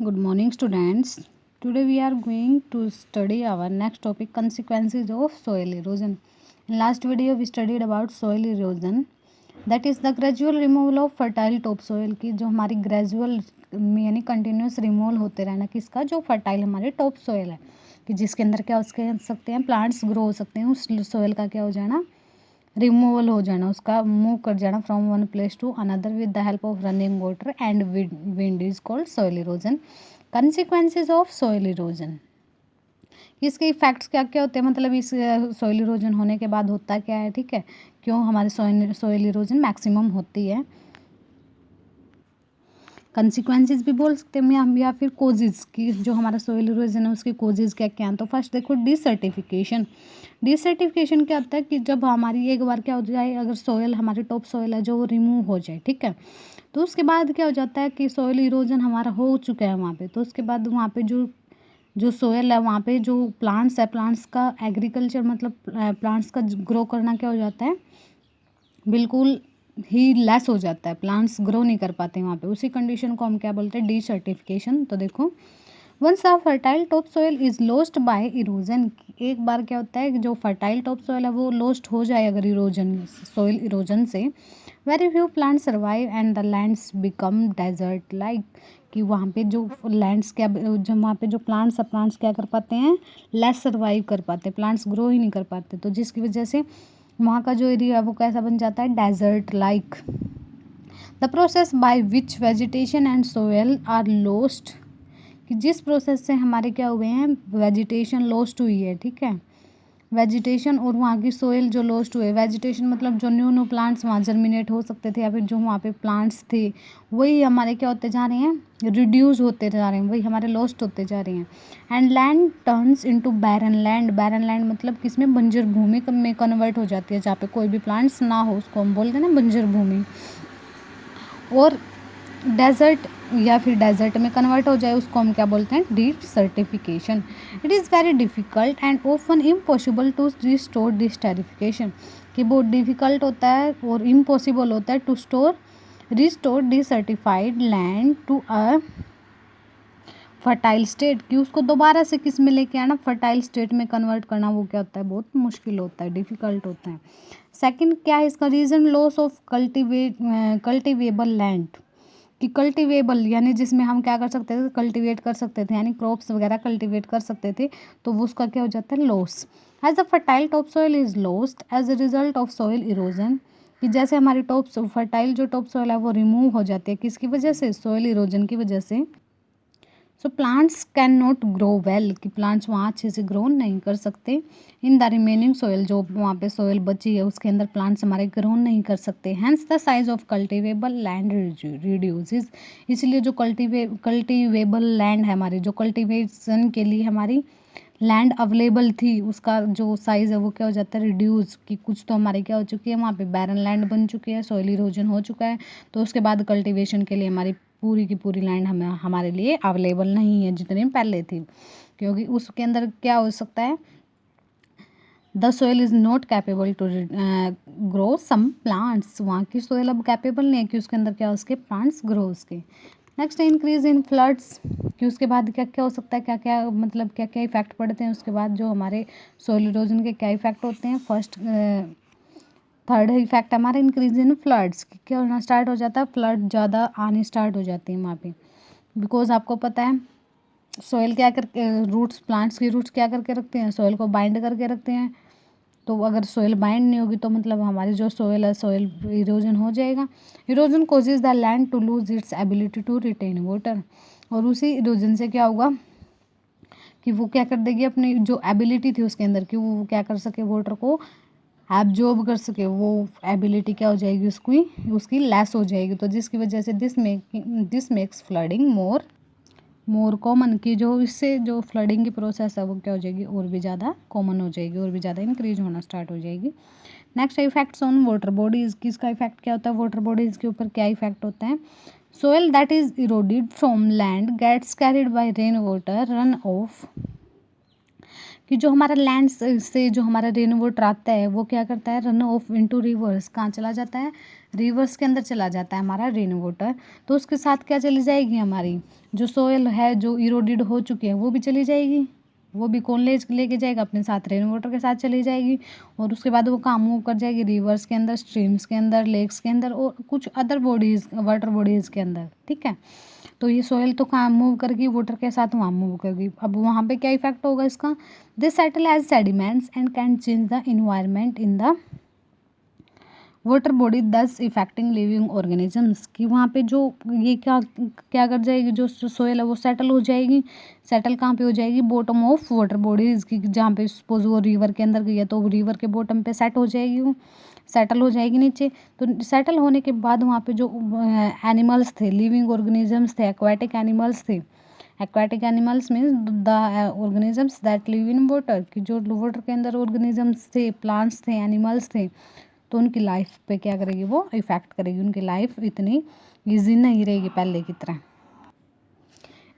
Good morning, students. Today we are going to study our next topic, consequences of soil erosion. In last video we studied about soil erosion, that is the gradual removal of fertile topsoil की जो हमारी gradual यानी continuous removal होते रहना किसका, जो fertile हमारे top soil है कि जिसके अंदर क्या हो सकते हैं plants grow हो सकते हैं, उस soil का क्या हो जाना, रिमूवल हो जाना, उसका मूव कर जाना from one place to another with the help of running water and wind is called soil erosion. Consequences of soil erosion, इसके इफेक्ट्स क्या क्या होते हैं, मतलब इस सॉइल इरोजन होने के बाद होता क्या है, ठीक है, क्यों हमारे सॉइल इरोजन मैक्सिमम होती है. कंसिक्वेंसेज भी बोल सकते हैं हम, या फिर कोजेज की जो हमारा सॉइल इरोजन है उसकी कोजेज क्या क्या हैं. तो फर्स्ट देखो डिसर्टिफिकेशन. डिसर्टिफिकेशन क्या होता है कि जब हमारी एक बार क्या हो जाए, अगर सॉइल हमारी टॉप सॉइल है जो रिमूव हो जाए, ठीक है, तो उसके बाद क्या हो जाता है कि सॉइल इरोजन हमारा हो चुका है वहाँ पे, तो उसके बाद वहाँ पे जो जो सोयल है वहाँ पे जो प्लांट्स है, प्लांट्स का एग्रीकल्चर मतलब प्लांट्स का ग्रो करना क्या हो जाता है, बिल्कुल ही लेस हो जाता है, प्लांट्स ग्रो नहीं कर पाते वहाँ पे. उसी कंडीशन को हम क्या बोलते हैं, डिसर्टिफिकेशन. तो देखो once a fertile top soil is lost by erosion, एक बार क्या होता है कि जो फर्टाइल टॉप सोयल है वो लॉस्ट हो जाए अगर इरोजन, सोयल इरोजन से, very few plant survive and the lands become desert like, कि वहाँ पे जो लैंड्स क्या, जो वहाँ पे जो प्लांट्स है, प्लांट्स क्या कर पाते हैं, लेस सर्वाइव कर पाते, प्लांट्स ग्रो ही नहीं कर पाते, तो जिसकी वजह से वहाँ का जो एरिया है वो कैसा बन जाता है, desert like. The process by which vegetation and soil are lost, कि जिस प्रोसेस से हमारे क्या हुए हैं, वेजिटेशन लॉस्ट हुई है, ठीक है, वेजिटेशन और वहाँ की सोइल जो लॉस्ट हुए, वेजिटेशन मतलब जो न्यू न्यू प्लांट्स वहाँ जर्मिनेट हो सकते थे, या फिर जो वहाँ पे प्लांट्स थे वही हमारे क्या होते जा रहे हैं, रिड्यूस होते जा रहे हैं, वही हमारे लॉस्ट होते जा रहे हैं. And land turns into barren land, barren land मतलब किसमें, बंजर भूमि में कन्वर्ट हो जाती है, जहाँ पे कोई भी प्लांट्स ना हो उसको हम बोलते हैं ना बंजर भूमि. और डेजर्ट या फिर डेजर्ट में कन्वर्ट हो जाए उसको हम क्या बोलते हैं, desertification. It is very difficult and often impossible to restore desertification, कि बहुत डिफ़िकल्ट होता है और इम्पॉसिबल होता है to restore desertified land to a fertile state, कि उसको दोबारा से किस में लेके आना, फर्टाइल स्टेट में कन्वर्ट करना, वो क्या होता है, बहुत मुश्किल होता है, डिफ़िकल्ट होता है. सेकंड क्या है इसका reason, loss of cultivable land, कि कल्टिवेबल यानी जिसमें हम क्या कर सकते थे, कल्टिवेट कर सकते थे, यानी क्रॉप्स वगैरह कल्टिवेट कर सकते थे, तो वो उसका क्या हो जाता है, loss. As the fertile top soil is lost as a result of soil erosion, कि जैसे हमारी फर्टाइल जो टॉप सॉइल है वो रिमूव हो जाती है, किसकी वजह से, सॉइल इरोजन की वजह से. So plants can not grow well, कि प्लांट्स वहाँ अच्छे से ग्रो नहीं कर सकते. इन द रिमेनिंग सोयल, जो वहाँ पे सोयल बची है उसके अंदर प्लांट्स हमारे ग्रो नहीं कर सकते. Hence the size of cultivable land reduces, इसलिए जो कल्टिवेबल लैंड है हमारी, जो कल्टिवेशन के लिए हमारी लैंड अवेलेबल थी, उसका जो साइज़ है वो क्या हो जाता है, रिड्यूस, कि कुछ तो हमारी क्या हो चुकी है, वहाँ पे बैरन लैंड बन चुकी है, सॉइल इरोजन हो चुका है, तो उसके बाद कल्टीवेशन के लिए हमारी पूरी की पूरी लैंड हमारे लिए अवेलेबल नहीं है जितनी पहले थी, क्योंकि उसके अंदर क्या हो सकता है, the soil is not capable to grow some plants, वहाँ की सोयल अब कैपेबल नहीं है कि उसके अंदर क्या उसके प्लांट्स ग्रो उसके. नेक्स्ट इंक्रीज इन फ्लड्स, कि उसके बाद क्या क्या हो सकता है, क्या क्या मतलब क्या क्या इफेक्ट पड़ते हैं उसके बाद, जो हमारे सोइल इरोजन के क्या इफेक्ट होते हैं. फर्स्ट थर्ड इफेक्ट हमारा इंक्रीज इन फ्लड्स, क्या होना स्टार्ट हो जाता है, फ्लड ज़्यादा आने स्टार्ट हो जाती है वहाँ पे, बिकॉज आपको पता है सोइल क्या करके, रूट्स, प्लांट्स की रूट्स क्या करके रखते हैं, सोइल को बाइंड करके रखते हैं, तो अगर सोइल बाइंड नहीं होगी तो मतलब हमारी जो सोइल है, सोइल इरोजन हो जाएगा. Erosion causes the land to lose its ability to retain water, और उसी इरोजन से क्या होगा कि वो क्या कर देगी, अपनी जो एबिलिटी थी उसके अंदर कि वो क्या कर सके, वाटर को एब्जॉर्ब कर सके, वो एबिलिटी क्या हो जाएगी उसकी, उसकी लेस हो जाएगी, तो जिसकी वजह से this makes flooding more common, की जो इससे जो फ्लडिंग की प्रोसेस है वो क्या हो जाएगी, और भी ज़्यादा कॉमन हो जाएगी, और भी ज़्यादा इंक्रीज होना स्टार्ट हो जाएगी. Next effects on water bodies, किसका इफेक्ट क्या होता है, वाटर बॉडीज़ के ऊपर क्या इफेक्ट होता है. Soil that is eroded from land gets carried by rain water run off, कि जो हमारा लैंड से जो हमारा रेन वाटर आता है वो क्या करता है, रन ऑफ इनटू रिवर्स। कहाँ चला जाता है, रिवर्स के अंदर चला जाता है हमारा रेन वाटर। तो उसके साथ क्या चली जाएगी, हमारी जो सोयल है जो इरोडेड हो चुकी है वो भी चली जाएगी। वो भी कौन लेके जाएगा, अपने साथ रेन वाटर के साथ चली जाएगी। और उसके बाद वो कहाँ मूव कर जाएगी, रिवर्स के अंदर, स्ट्रीम्स के अंदर, लेक्स के अंदर और कुछ अदर बॉडीज, वाटर बॉडीज के अंदर। ठीक है, तो ये सोयल तो कहाँ मूव करेगी, वाटर के साथ वहाँ मूव करेगी। अब वहाँ पे क्या इफेक्ट होगा इसका, this settle as sediments and can change the environment in the water body, thus affecting living organisms. कि वहाँ पे जो ये क्या क्या कर जाएगी, जो सोयल है वो सेटल हो जाएगी। सेटल कहाँ पे हो जाएगी, बॉटम ऑफ वाटर बॉडीज की, जहाँ पे सपोज वो रिवर के अंदर गई है तो रिवर के बॉटम पे सेट हो जाएगी, वो सेटल हो जाएगी नीचे। तो सेटल होने के बाद वहाँ पे जो एनिमल्स थे, लिविंग ऑर्गेनिजम्स थे, एक्वाटिक एनिमल्स थे। Aquatic animals means the organisms that live in water, कि जो वाटर के अंदर ऑर्गेनिजम्स थे, प्लांट्स थे, एनिमल्स थे, तो उनकी लाइफ पे क्या करेगी, वो इफेक्ट करेगी। उनकी लाइफ इतनी ईजी नहीं रहेगी पहले की तरह।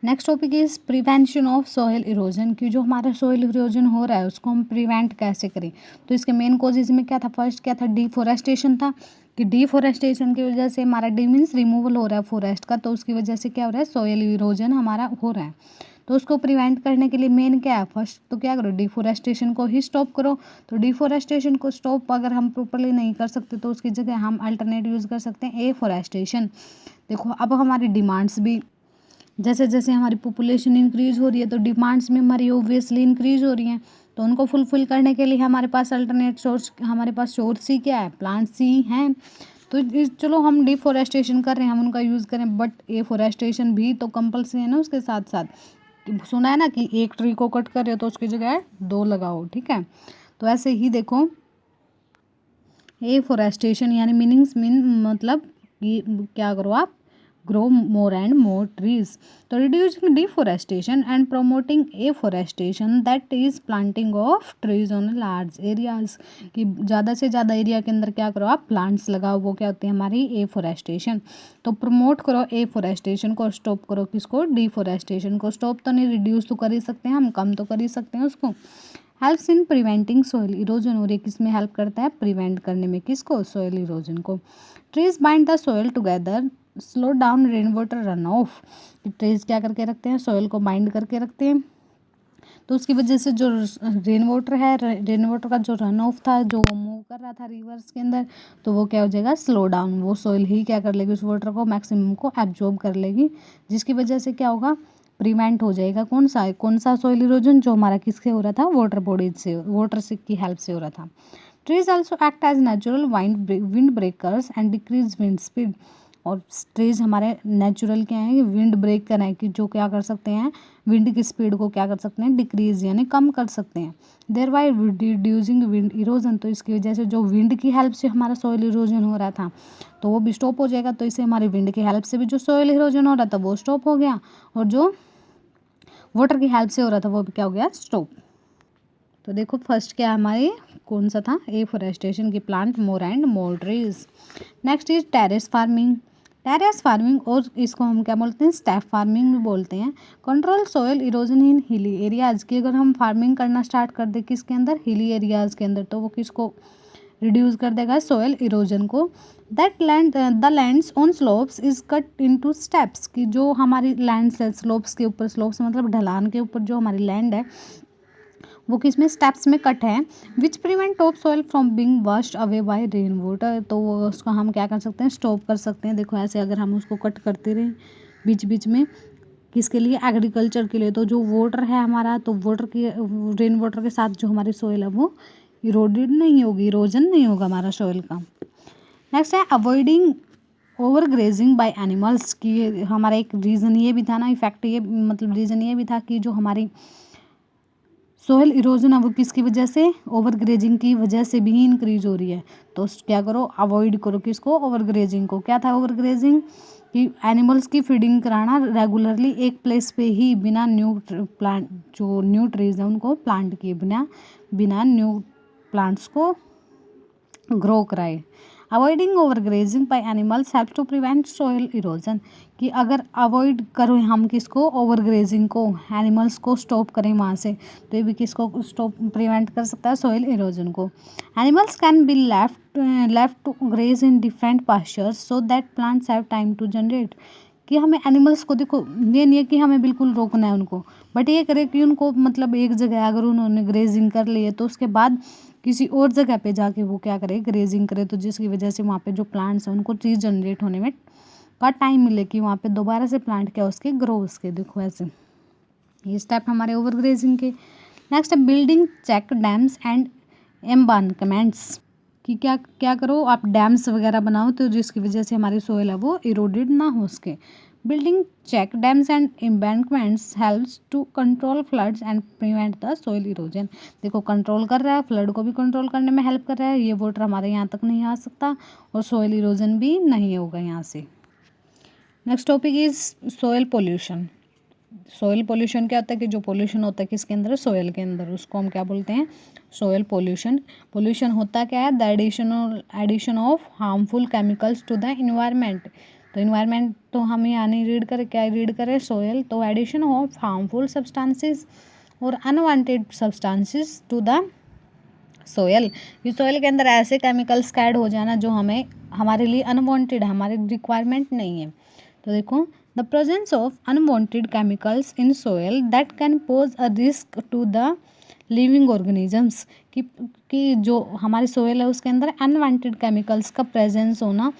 Next topic is prevention of soil erosion, की जो हमारा सॉइल इरोजन हो रहा है उसको हम प्रिवेंट कैसे करें। तो इसके मेन कॉजेज में क्या था, फर्स्ट क्या था, डिफोरेस्टेशन था। कि डिफोरेस्टेशन की वजह से हमारा डी मीन्स रिमूवल हो रहा है फॉरेस्ट का, तो उसकी वजह से क्या हो रहा है, सॉइल इरोजन हमारा हो रहा है। तो उसको प्रिवेंट करने के लिए मेन क्या है, फर्स्ट तो क्या करो, डिफोरेस्टेशन को ही स्टॉप करो। तो डिफोरेस्टेशन को स्टॉप अगर हम प्रॉपरली नहीं कर सकते तो उसकी जगह हम अल्टरनेट यूज़ कर सकते हैं, एफोरेस्टेशन। देखो अब हमारी डिमांड्स भी, जैसे जैसे हमारी पॉपुलेशन इंक्रीज हो रही है तो डिमांड्स में हमारी ऑब्वियसली इंक्रीज हो रही हैं। तो उनको फुलफिल करने के लिए हमारे पास अल्टरनेट सोर्स, हमारे पास सोर्स ही क्या है, प्लांट्स ही हैं। तो चलो हम डिफोरेस्टेशन कर रहे हैं, हम उनका यूज़ करें, बट एफोरेस्टेशन भी तो कंपल्सरी है ना उसके साथ साथ। सुना है ना कि एक ट्री को कट कर रहे हो तो उसकी जगह दो लगाओ। ठीक है, तो ऐसे ही देखो एफोरेस्टेशन यानी मीनिंग्स मतलब कि क्या करो आप, grow more and more trees. तो reducing deforestation and promoting afforestation, that is planting of trees on large areas. कि ज़्यादा से ज़्यादा एरिया के अंदर क्या करो आप, प्लांट्स लगाओ, वो क्या होती है हमारी एफोरेस्टेशन। तो प्रमोट करो एफोरेस्टेशन को, स्टॉप करो किसको, डिफोरेस्टेशन को। स्टॉप तो नहीं, रिड्यूस तो कर ही सकते हैं हम, कम तो कर ही सकते हैं उसको। Helps in preventing soil erosion, और ये किस में हेल्प करता है, प्रिवेंट करने में, किसको, सोइल इरोजन को। Trees bind the soil together, slow down rain water run of. Trees क्या करके रखते हैं, सोइल को बाइंड करके रखते हैं। तो उसकी वजह से जो रेन वाटर है, रेन वाटर का जो रन ऑफ था, जो वो मूव कर रहा था रिवर्स के अंदर, तो वो क्या हो जाएगा, स्लो डाउन। वो सोइल ही क्या कर लेगी, उस वाटर को मैक्सिमम को एब्जॉर्ब कर लेगी, जिसकी वजह से क्या होगा, प्रिवेंट हो जाएगा कौन सा सोइल इरोजन, जो हमारा किससे हो रहा था, वाटर बॉडीज से, वाटर से की हेल्प से हो रहा था। Trees also act as natural wind breakers and decrease wind speed. और ट्रीज हमारे नेचुरल क्या है, विंड ब्रेकर है, कि जो क्या कर सकते हैं, विंड की स्पीड को क्या कर सकते हैं, डिक्रीज यानी कम कर सकते हैं। Thereby reducing wind erosion, तो इसकी वजह से जो विंड की हेल्प से हमारा सॉइल इरोजन हो रहा था तो वो भी स्टॉप हो जाएगा। तो इससे हमारी विंड की हेल्प से भी जो सॉइल इरोजन हो रहा था वो स्टॉप हो गया, और जो वाटर की हेल्प से हो रहा था वो भी क्या हो गया, स्टॉप। तो देखो फर्स्ट क्या हमारे कौन सा था, एफोरेस्टेशन की, plant more and more trees. Next is terrace farming. Terrace farming, और इसको हम क्या बोलते हैं, स्टेप फार्मिंग भी बोलते हैं। कंट्रोल सोयल इरोजन इन हिली एरियाज, की अगर हम फार्मिंग करना स्टार्ट कर दे किसके अंदर, हिली एरियाज के अंदर, तो वो किसको रिड्यूस कर देगा, सोयल इरोजन को। That land the lands on slopes is cut into steps, की जो हमारी लैंड्स है स्लोप्स के ऊपर, स्लोप्स मतलब ढलान के ऊपर जो हमारी लैंड है वो किस में, स्टेप्स में कट है, which prevent top soil from being washed away by rain water. तो उसको हम क्या कर सकते हैं, स्टॉप कर सकते हैं। देखो ऐसे अगर हम उसको कट करते रहे बीच बीच में, किसके लिए, एग्रीकल्चर के लिए। तो जो वाटर है हमारा, तो वाटर की, रेन वाटर के साथ जो हमारी सॉइल है वो इरोडेड नहीं होगी, इरोजन नहीं होगा हमारा सॉइल का। नेक्स्ट है avoiding over grazing by animals, की हमारा एक रीज़न ये भी था ना, इफेक्ट ये मतलब रीज़न ये भी था कि जो हमारी सोयल इरोजन है वो किसकी वजह से, ओवर ग्रेजिंग की वजह से भी इंक्रीज हो रही है। तो क्या करो, अवॉइड करो किसको, ओवर ग्रेजिंग को। क्या था ओवर ग्रेजिंग, कि एनिमल्स की फीडिंग कराना रेगुलरली एक प्लेस पे ही, बिना न्यू प्लांट, जो न्यू ट्रीज है उनको प्लांट किए बिना, बिना न्यू प्लांट्स को ग्रो कराए। Avoiding over grazing by animals help to prevent soil erosion, कि अगर अवॉइड करो हम किसको, ओवर ग्रेजिंग को, एनिमल्स को स्टॉप करें वहाँ से, तो ये भी किसको स्टॉप प्रिवेंट कर सकता है, सोयल इरोजन को। Animals can be left to graze in different pastures so that plants have time to generate, कि हमें एनिमल्स को देखो, ये नहीं है कि हमें बिल्कुल रोकना है उनको, बट ये करें कि उनको मतलब एक जगह अगर उन्होंने ग्रेजिंग कर ली है तो उसके बाद किसी और जगह पे जाके वो क्या करे, ग्रेजिंग करे, तो जिसकी वजह से वहाँ पे जो प्लांट्स हैं उनको चीज़ जनरेट होने में का टाइम मिले, कि वहाँ पे दोबारा से प्लांट क्या उसके ग्रो उसके, देखो ऐसे ये स्टेप हमारे ओवर ग्रेजिंग के। नेक्स्ट है बिल्डिंग चेक डैम्स एंड एम्बांकमेंट्स, कि क्या क्या करो आप, डैम्स वगैरह बनाओ तो जिसकी वजह से हमारी सोयल है वो इरोडेड ना हो सके। Building check dams and embankments helps to control floods and prevent the soil erosion, देखो कंट्रोल कर रहा है, फ्लड को भी कंट्रोल करने में हेल्प कर रहा है, ये वाटर हमारे यहाँ तक नहीं आ सकता और सोइल इरोजन भी नहीं होगा यहाँ से। Next topic is soil pollution. Soil pollution क्या होता है, कि जो पोल्यूशन होता है किसके अंदर, सोइल के अंदर, उसको हम क्या बोलते हैं, सोइल पोल्यूशन। पोल्यूशन होता क्या है, the addition of harmful chemicals to the environment, तो इन्वायरमेंट तो हम यहाँ नहीं रीड करें, क्या रीड करें, सोइल, तो एडिशन ऑफ हार्मफुल सब्सटेंसेस और unwanted substances to the soil, ये सोयल के अंदर ऐसे केमिकल्स का ऐड हो जाना जो हमें हमारे लिए अनवांटेड, हमारे रिक्वायरमेंट नहीं है। तो देखो, the presence of unwanted chemicals in soil that can pose a risk to the living organisms, कि जो हमारी सोयल है उसके अंदर अनवांटेड केमिकल्स का प्रेजेंस होना,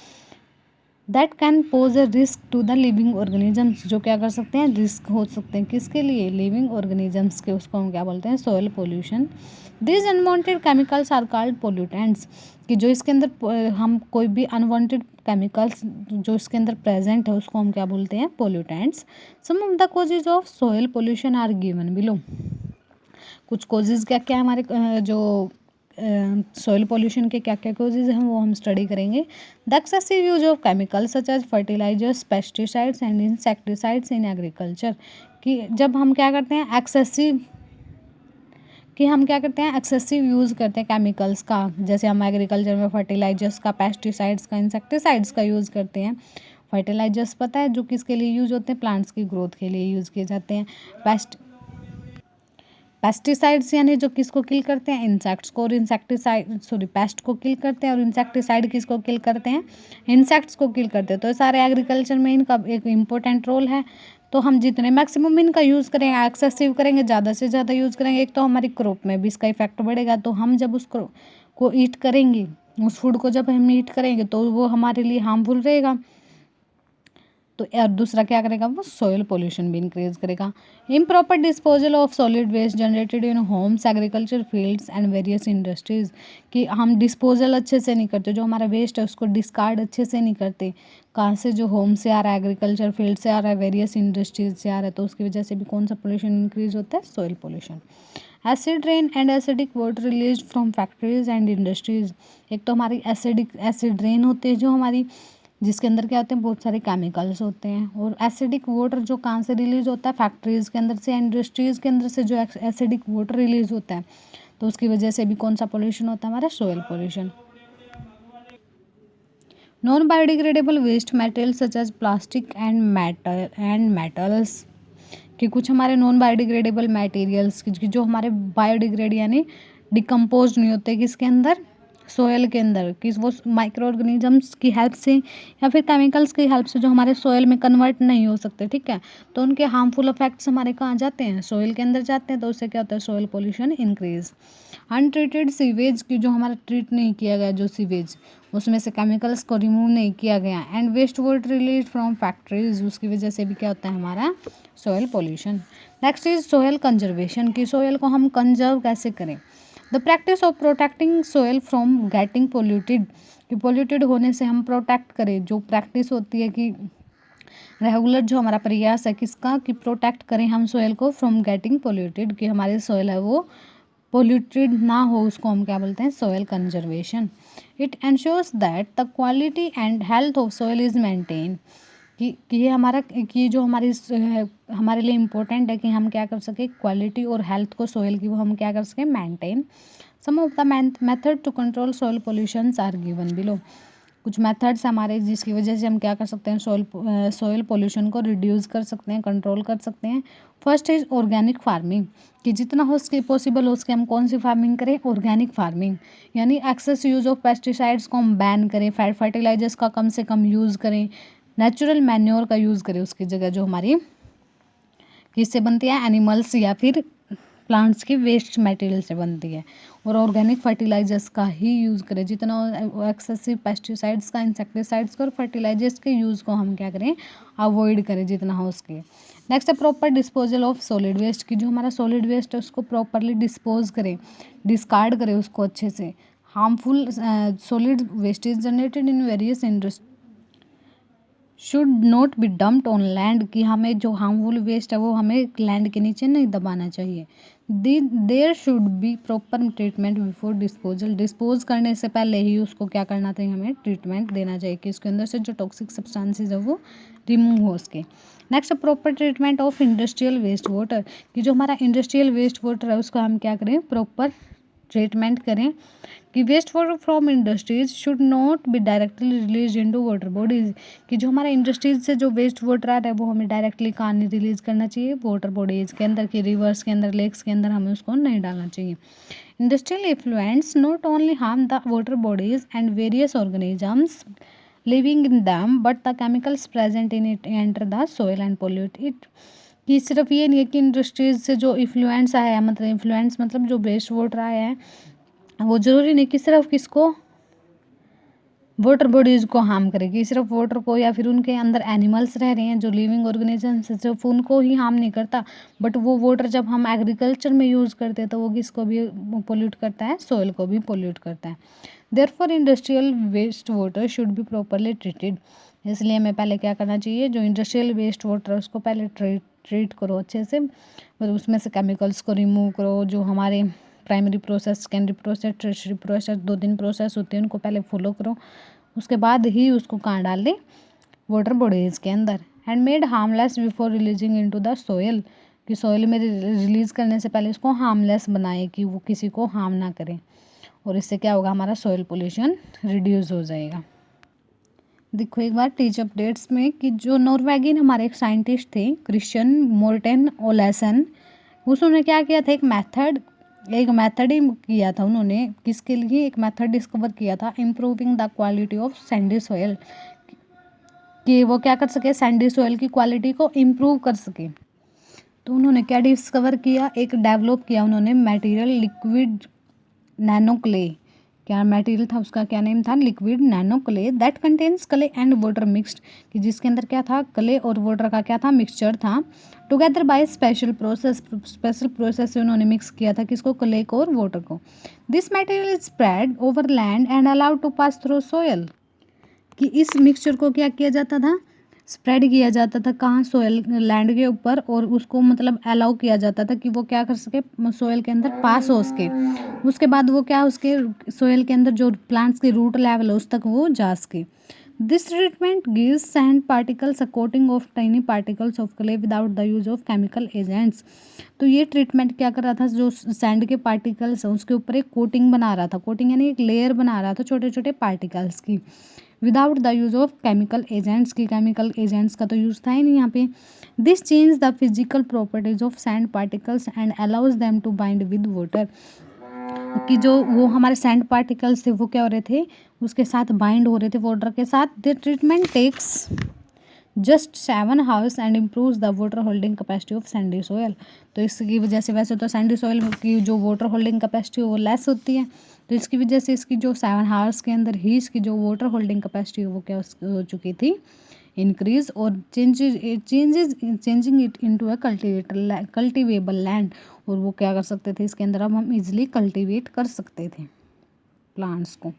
that can pose a risk to the living organisms, जो क्या कर सकते हैं, रिस्क हो सकते हैं किसके लिए, लिविंग ऑर्गेनिजम्स के, उसको हम क्या बोलते हैं, soil pollution. This unwanted chemicals are called pollutants, कि जो इसके अंदर हम कोई भी अनवांटेड केमिकल्स जो इसके अंदर प्रेजेंट है उसको हम क्या बोलते हैं, pollutants. Some of the causes of soil pollution are given below, कुछ कॉजेज क्या क्या हमारे जो सोइल पोल्यूशन के क्या क्या कॉजेज हैं वो हम स्टडी करेंगे। The excessive use of chemicals such as fertilisers, pesticides and insecticides in agriculture, कि जब हम क्या करते हैं एक्सेसिव, कि हम क्या करते हैं एक्सेसिव यूज़ करते हैं केमिकल्स का, जैसे हम एग्रीकल्चर में फर्टिलाइजर्स का, पेस्टिसाइड्स का, इंसेक्टिसाइड्स का यूज़ करते हैं। फर्टिलाइजर्स पता है जो किसके लिए यूज होते हैं, प्लांट्स की ग्रोथ के लिए यूज़ किए जाते हैं। पेस्टिसाइड्स यानी जो किसको किल करते हैं, इंसेक्ट्स को, और पेस्ट को किल करते हैं, और इंसेक्टिसाइड किसको किल करते हैं, इंसेक्ट्स को किल करते हैं। तो सारे एग्रीकल्चर में इनका एक इम्पोर्टेंट रोल है। तो हम जितने मैक्सिमम इनका यूज़ करेंगे, एक्सेसिव करेंगे, ज़्यादा से ज़्यादा यूज़ करेंगे, एक तो हमारी क्रॉप में भी इसका इफेक्ट बढ़ेगा, तो हम जब उस को ईट करेंगे, उस फूड को जब हम ईट करेंगे तो वो हमारे लिए हार्मफुल रहेगा, तो और दूसरा क्या करेगा, वो सोयल पोल्यूशन भी इंक्रीज करेगा। Improper disposal of solid waste generated in homes, agriculture fields and various industries, कि हम डिस्पोजल अच्छे से नहीं करते, जो हमारा वेस्ट है उसको डिस्कार्ड अच्छे से नहीं करते, कहाँ से, जो होम से आ रहा है, एग्रीकल्चर फील्ड से आ रहा है, वेरियस इंडस्ट्रीज से आ रहा है, तो उसकी वजह से भी कौन सा पोल्यूशन इंक्रीज होता है, soil pollution. Acid rain and acidic water release from factories and industries, एक तो हमारी एसिड रेन होती है जो हमारी, जिसके अंदर क्या होते हैं, बहुत सारे केमिकल्स होते हैं, और एसिडिक वाटर जो कहाँ से रिलीज होता है, फैक्ट्रीज़ के अंदर से, इंडस्ट्रीज़ के अंदर से जो एसिडिक वाटर रिलीज होता है, तो उसकी वजह से भी कौन सा पोल्यूशन होता है, हमारा soil pollution. Non biodegradable waste material such as plastic and metals, कि कुछ हमारे नॉन बायोडिग्रेडेबल मटेरियल्स जो हमारे बायोडिग्रेड यानी डिकम्पोज नहीं होते किसके अंदर, सोयल के अंदर, कि वो माइक्रो ऑर्गेनिजम्स की हेल्प से या फिर केमिकल्स की हेल्प से जो हमारे सोयल में कन्वर्ट नहीं हो सकते, ठीक है, तो उनके हार्मफुल इफेक्ट्स हमारे कहाँ जाते हैं, सोयल के अंदर जाते हैं, तो उससे क्या होता है, soil pollution increase. Untreated sewage, की जो हमारा ट्रीट नहीं किया गया जो सीवेज, उसमें से केमिकल्स को रिमूव नहीं किया गया, and waste water release from factories, उसकी वजह से भी क्या होता है हमारा soil pollution. Next is soil conservation, की सोयल को हम कंजर्व कैसे करें, the practice of protecting soil from getting polluted, कि पोल्यूटेड होने से हम प्रोटेक्ट करें, जो प्रैक्टिस होती है कि रेगुलर जो हमारा प्रयास है किसका, कि प्रोटेक्ट करें हम सोयल को फ्रॉम गेटिंग पोल्यूटेड, कि हमारी सोयल है वो पोल्यूटेड ना हो, उसको हम क्या बोलते हैं, soil conservation. It ensures that the quality and health of soil is maintain, कि ये हमारा, कि जो हमारे लिए इम्पोर्टेंट है कि हम क्या कर सके, क्वालिटी और हेल्थ को सोयल की वो हम क्या कर सकें, maintain. Some of the method to control soil pollutions are given below, कुछ मेथड्स हमारे जिसकी वजह से हम क्या कर सकते हैं, सॉइल पोल्यूशन को रिड्यूस कर सकते हैं, कंट्रोल कर सकते हैं। फर्स्ट इज ऑर्गेनिक फार्मिंग, कि जितना हो सके पॉसिबल हो सके हम कौन सी फार्मिंग करें, ऑर्गेनिक फार्मिंग, यानी एक्सेस यूज ऑफ पेस्टिसाइड्स को हम बैन करें, फर्टिलाइजर्स का कम से कम यूज़ करें, नेचुरल मैन्योर का यूज़ करें उसकी जगह, जो हमारी किससे बनती है, एनिमल्स या फिर प्लांट्स की वेस्ट मटेरियल से बनती है, और ऑर्गेनिक फर्टिलाइजर्स का ही यूज़ करें। जितना एक्सेसिव पेस्टिसाइड्स का, इंसेक्टिसाइड्स का और फर्टिलाइजर्स के यूज़ को हम क्या करें, अवॉइड करें जितना हो सके। नेक्स्ट है proper disposal of solid waste, की जो हमारा सॉलिड वेस्ट है उसको प्रॉपरली डिस्पोज करें, डिस्कार्ड करें उसको अच्छे से। Harmful solid waste is generated in various industry should not be dumped on land, कि हमें जो हार्मफुल वेस्ट है वो हमें लैंड के नीचे नहीं दबाना चाहिए। There should be proper treatment before disposal, dispose करने से पहले ही उसको क्या करना चाहिए, हमें ट्रीटमेंट देना चाहिए कि उसके अंदर से जो टॉक्सिक सब्सटेंसेस है वो रिमूव हो सके। Next proper treatment of industrial waste water, कि जो हमारा इंडस्ट्रियल वेस्ट वाटर है उसको हम क्या करें, प्रॉपर ट्रीटमेंट करें, कि waste water from industries should not be directly release into water bodies, कि जो हमारा इंडस्ट्रीज से जो वेस्ट वाटर आ रहा है वो हमें डायरेक्टली कहाँ नहीं रिलीज करना चाहिए, वाटर बॉडीज के अंदर, की रिवर्स के अंदर, लेक्स के अंदर हमें उसको नहीं डालना चाहिए। Industrial effluents not only harm the water bodies and various organisms living in them but the chemicals present in it enter the soil and pollute it, कि सिर्फ ये नहीं है कि इंडस्ट्रीज से जो इफ्लुएंस आया है, मतलब इन्फ्लुएंस मतलब जो वेस्ट वाटर आया है वो ज़रूरी नहीं कि सिर्फ किसको, वाटर बॉडीज़ को हार्म करेगी, सिर्फ वाटर को, या फिर उनके अंदर एनिमल्स रह रहे हैं जो लिविंग ऑर्गेनिजम्स सिर्फ उनको ही हार्म नहीं करता, बट वो वाटर जब हम एग्रीकल्चर में यूज़ करते हैं तो वो किसको भी पोल्यूट करता है, सॉइल को भी पोल्यूट करता है। Therefore industrial waste water should be properly treated, इसलिए हमें पहले क्या करना चाहिए, जो इंडस्ट्रियल वेस्ट वाटर है उसको पहले ट्रीट करो अच्छे से, मतलब उसमें से केमिकल्स को रिमूव करो, जो हमारे primary process, secondary process, tertiary process, 2-3 process होते हैं उनको पहले फॉलो करो, उसके बाद ही उसको कहाँ डाल दें, वाटर बॉडीज़ के अंदर। And made harmless before releasing into the soil, कि सोयल में रिलीज़ करने से पहले उसको हार्मलेस बनाए कि वो किसी को हार्म ना करे, और इससे क्या होगा, हमारा सोयल पोल्यूशन रिड्यूस हो जाएगा। देखो एक बार टीच अपडेट्स में कि जो नॉर्वेगियन हमारे एक साइंटिस्ट थे क्रिश्चियन मोर्टेन ओलेसन, उसने क्या किया था, एक मेथड ही किया था उन्होंने, किसके लिए, एक मेथड डिस्कवर किया था, improving the quality of Sandy soil, कि वो क्या कर सके, सैंडी सॉयल की क्वालिटी को इम्प्रूव कर सके। तो उन्होंने क्या डिस्कवर किया, एक डेवलप किया उन्होंने मटेरियल, लिक्विड नैनो क्ले, क्या मटेरियल था उसका, क्या नेम था, liquid nano clay that contains clay and water mixed, कि जिसके अंदर क्या था, क्ले और वाटर का क्या था, मिक्सचर था, टुगेदर बाय स्पेशल प्रोसेस से उन्होंने मिक्स किया था किसको, क्ले को और वाटर को। This material is spread over land and allowed to pass through soil, कि इस मिक्सचर को क्या किया जाता था, स्प्रेड किया जाता था कहाँ, सोयल, लैंड के ऊपर, और उसको मतलब अलाउ किया जाता था कि वो क्या कर सके, सोयल के अंदर पास हो सके, उसके बाद वो क्या, उसके सोयल के अंदर जो प्लांट्स की रूट लेवल है उस तक वो जा सके। This treatment gives sand particles a coating of tiny particles of clay without the use of chemical agents, तो ये ट्रीटमेंट क्या कर रहा था, जो सैंड के पार्टिकल्स हैं उसके ऊपर एक कोटिंग बना रहा था, कोटिंग यानी एक लेयर बना रहा था छोटे छोटे पार्टिकल्स की, without the use of chemical agents, की केमिकल एजेंट्स का तो यूज़ था ही नहीं यहाँ पे। This change the physical properties of sand particles and allows them to bind with water, कि जो वो हमारे सैंड पार्टिकल्स थे वो क्या हो रहे थे, उसके साथ बाइंड हो रहे थे वाटर के साथ। The treatment takes just 7 hours and improves the water holding capacity of sandy soil, तो इसकी वजह से, वैसे तो सैंडी सोयल की जो वाटर होल्डिंग कैपेसिटी वो लेस होती है, तो इसकी वजह से इसकी जो 7 hours के अंदर ही इसकी जो वाटर होल्डिंग कैपेसिटी वो क्या हो चुकी थी, इंक्रीज, और changing it into a cultivable land, और वो क्या कर सकते थे, इसके अंदर अब हम इजिली कल्टिवेट कर सकते थे प्लांट्स को।